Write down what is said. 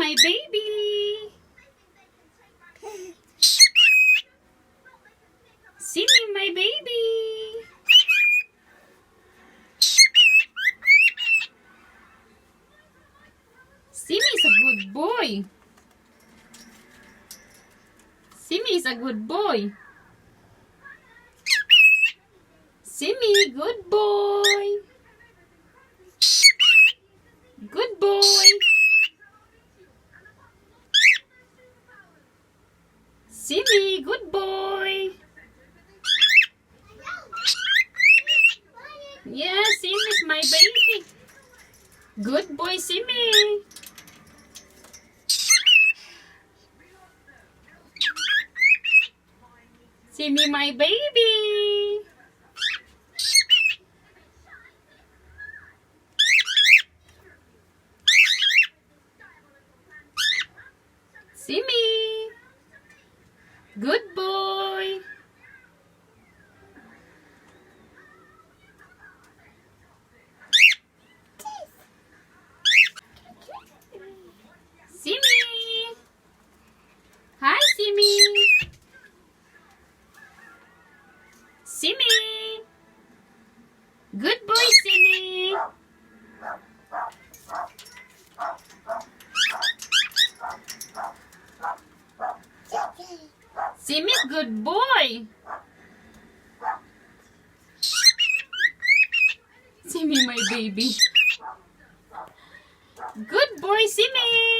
my baby. Simmy, my baby. Simmy is a good boy. Simmy is a good boy. Simmy, good boy. Good boy. Simmy, good boy. Yeah, Simmy is my baby. Good boy, Simmy. Simmy, my baby. Simmy. Good boy. Simmy. Hi, Simmy. Simmy. Good boy, Simmy. Simmy, good boy. Simmy, my baby. Good boy, Simmy.